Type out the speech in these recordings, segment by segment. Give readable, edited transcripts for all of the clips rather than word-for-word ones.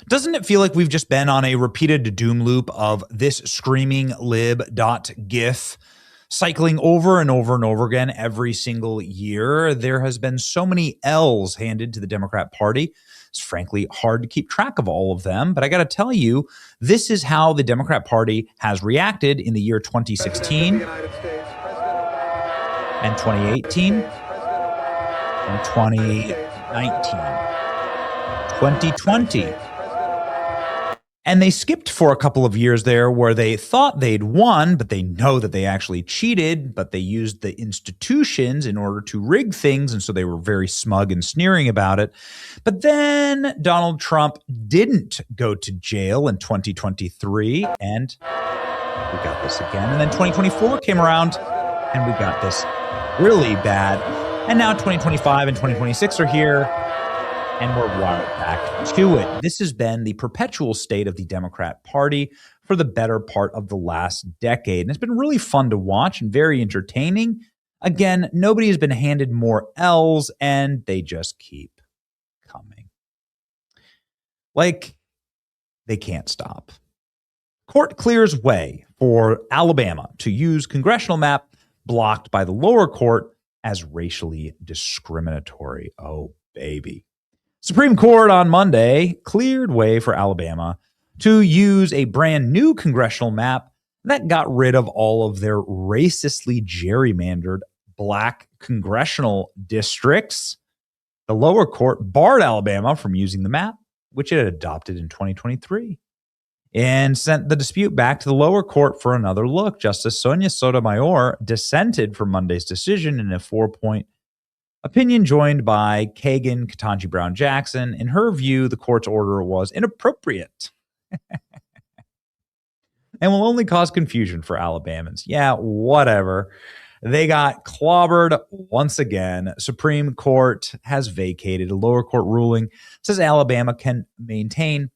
Doesn't it feel like we've just been on a repeated doom loop of this screaming lib.gif cycling over and over and over again every single year? There has been so many L's handed to the Democrat Party. It's frankly hard to keep track of all of them, but I got to tell you, this is how the Democrat Party has reacted in the year 2016 and 2018 and 2019, 2020. And they skipped for a couple of years there where they thought they'd won, but they know that they actually cheated, but they used the institutions in order to rig things, and so they were very smug and sneering about it. But then Donald Trump didn't go to jail in 2023, and we got this again. And then 2024 came around, and we got this really bad. And now 2025 and 2026 are here, and we're right back to it. This has been the perpetual state of the Democrat Party for the better part of the last decade. And it's been really fun to watch and very entertaining. Again, nobody has been handed more L's, and they just keep coming. Like, they can't stop. Court clears way for Alabama to use congressional map blocked by the lower court as racially discriminatory. Oh, baby. Supreme Court on Monday cleared way for Alabama to use a brand new congressional map that got rid of all of their racistly gerrymandered black congressional districts. The lower court barred Alabama from using the map, which it had adopted in 2023, and sent the dispute back to the lower court for another look. Justice Sonia Sotomayor dissented from Monday's decision in a 4-point opinion joined by Kagan Ketanji Brown Jackson. In her view, the court's order was inappropriate and will only cause confusion for Alabamans. Yeah, whatever. They got clobbered once again. Supreme Court has vacated a lower court ruling. Says Alabama can maintain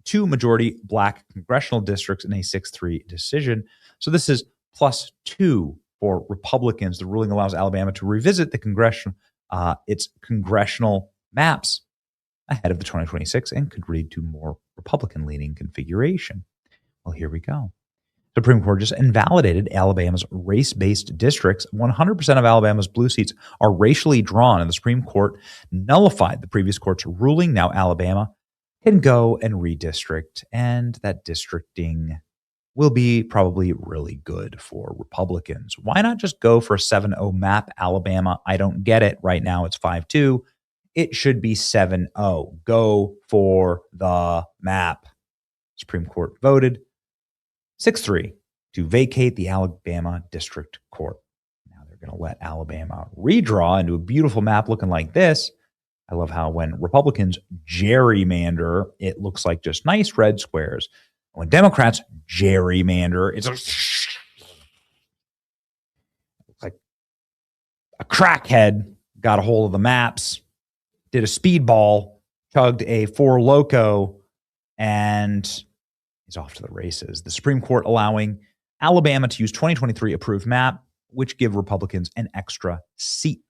2 majority black congressional districts in a 6-3 decision. So this is +2 for Republicans. The ruling allows Alabama to revisit its congressional maps ahead of the 2026 and could lead to more Republican-leaning configuration. Well, here we go. Supreme Court just invalidated Alabama's race-based districts. 100% of Alabama's blue seats are racially drawn, and the Supreme Court nullified the previous court's ruling. Now Alabama can go and redistrict, and that districting will be probably really good for Republicans. Why not just go for a 7-0 map, Alabama? I don't get it. Right now it's 5-2. It should be 7-0. Go for the map. Supreme Court voted 6-3 to vacate the Alabama District Court. Now they're going to let Alabama redraw into a beautiful map looking like this. I love how when Republicans gerrymander, it looks like just nice red squares. When Democrats gerrymander, it's like a crackhead got a hold of the maps, did a speedball, chugged a Four Loko, and he's off to the races. The Supreme Court allowing Alabama to use 2023 approved map, which give Republicans an extra seat.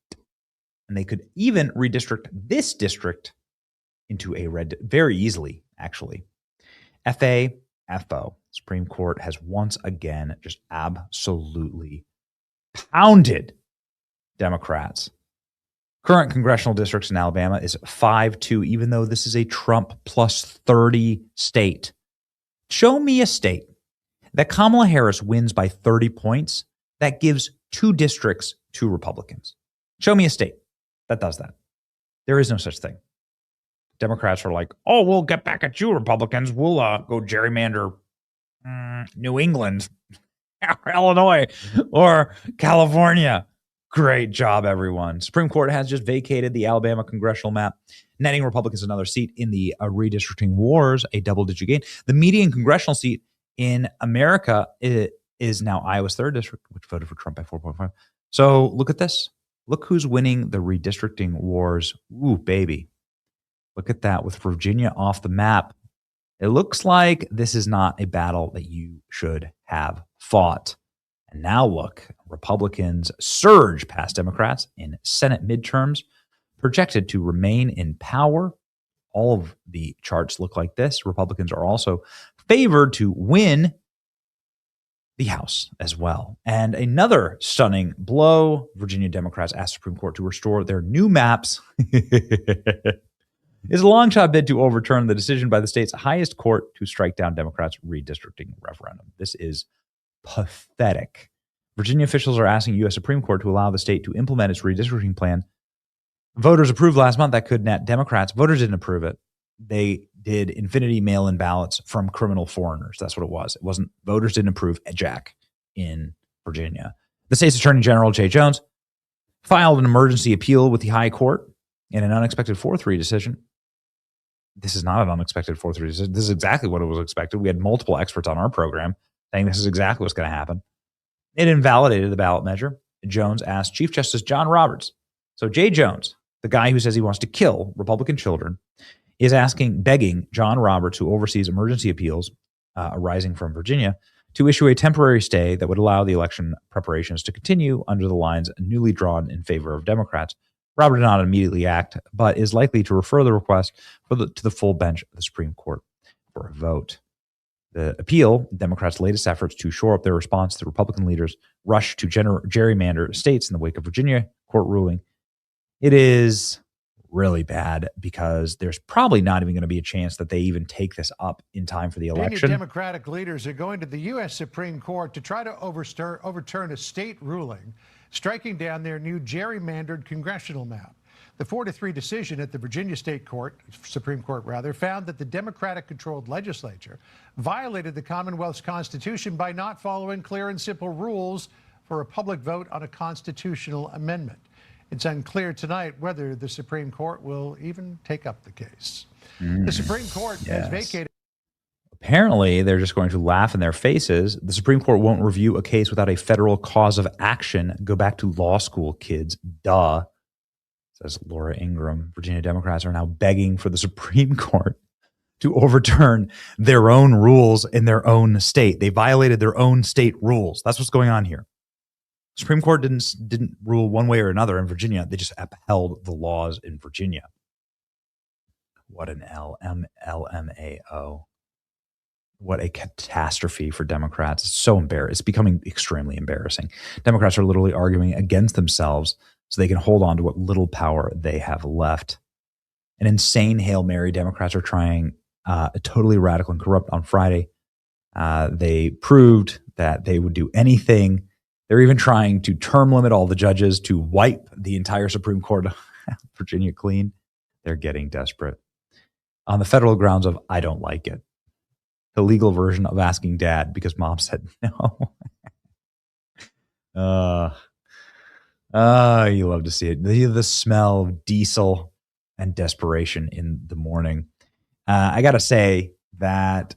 And they could even redistrict this district into a red very easily, actually. FO. Supreme Court has once again just absolutely pounded Democrats. Current congressional districts in Alabama is 5-2, even though this is a Trump +30 state. Show me a state that Kamala Harris wins by 30 points that gives 2 districts to Republicans. Show me a state that does that. There is no such thing. Democrats are like, oh, we'll get back at you, Republicans. We'll go gerrymander New England, Illinois, or California. Great job, everyone. Supreme Court has just vacated the Alabama congressional map, netting Republicans another seat in the redistricting wars, a double-digit gain. The median congressional seat in America is now Iowa's 3rd district, which voted for Trump by 4.5. So look at this. Look who's winning the redistricting wars. Ooh, baby. Look at that with Virginia off the map. It looks like this is not a battle that you should have fought. And now look, Republicans surge past Democrats in Senate midterms, projected to remain in power all of the charts look like this. Republicans are also favored to win the House as well. And another stunning blow, Virginia Democrats asked Supreme Court to restore their new maps. Is a long shot bid to overturn the decision by the state's highest court to strike down Democrats' redistricting referendum. This is pathetic. Virginia officials are asking U.S. Supreme Court to allow the state to implement its redistricting plan. Voters approved last month that could net Democrats. Voters didn't approve it. They did infinity mail-in ballots from criminal foreigners. That's what it was. It wasn't voters didn't approve Jack in Virginia. The state's Attorney General, Jay Jones, filed an emergency appeal with the high court in an unexpected 4-3 decision. This is not an unexpected 4-3 decision. This is exactly what it was expected. We had multiple experts on our program saying this is exactly what's going to happen. It invalidated the ballot measure. Jones asked Chief Justice John Roberts. So Jay Jones, the guy who says he wants to kill Republican children, is begging John Roberts, who oversees emergency appeals arising from Virginia, to issue a temporary stay that would allow the election preparations to continue under the lines newly drawn in favor of Democrats. Robert did not immediately act, but is likely to refer the request to the full bench of the Supreme Court for a vote. The appeal, Democrats' latest efforts to shore up their response to Republican leaders' rush to gerrymander states in the wake of Virginia court ruling. It is really bad because there's probably not even going to be a chance that they even take this up in time for the election. Virginia Democratic leaders are going to the U.S. Supreme Court to try to overturn a state ruling striking down their new gerrymandered congressional map. The 4-3 decision at the Virginia Supreme Court, found that the Democratic-controlled legislature violated the Commonwealth's Constitution by not following clear and simple rules for a public vote on a constitutional amendment. It's unclear tonight whether the Supreme Court will even take up the case. The Supreme Court has vacated. Apparently, they're just going to laugh in their faces. The Supreme Court won't review a case without a federal cause of action. Go back to law school, kids. Duh, says Laura Ingram. Virginia Democrats are now begging for the Supreme Court to overturn their own rules in their own state. They violated their own state rules. That's what's going on here. Supreme Court didn't rule one way or another in Virginia. They just upheld the laws in Virginia. What an LMAO. What a catastrophe for Democrats. It's so embarrassing. It's becoming extremely embarrassing. Democrats are literally arguing against themselves so they can hold on to what little power they have left. An insane Hail Mary. Democrats are trying totally radical and corrupt on Friday. They proved that they would do anything. They're even trying to term limit all the judges to wipe the entire Supreme Court of Virginia clean. They're getting desperate. On the federal grounds of, I don't like it. The legal version of asking dad because mom said no. You love to see it. The smell of diesel and desperation in the morning. I got to say that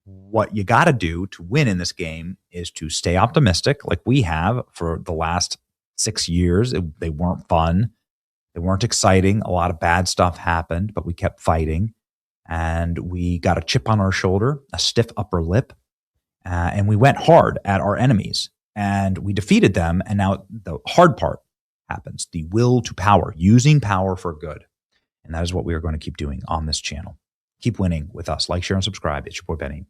what you got to do to win in this game is to stay optimistic like we have for the last 6 years. They weren't fun. They weren't exciting. A lot of bad stuff happened, but we kept fighting. And we got a chip on our shoulder, a stiff upper lip, and we went hard at our enemies. And we defeated them, and now the hard part happens, the will to power, using power for good. And that is what we are going to keep doing on this channel. Keep winning with us. Like, share, and subscribe. It's your boy, Benny.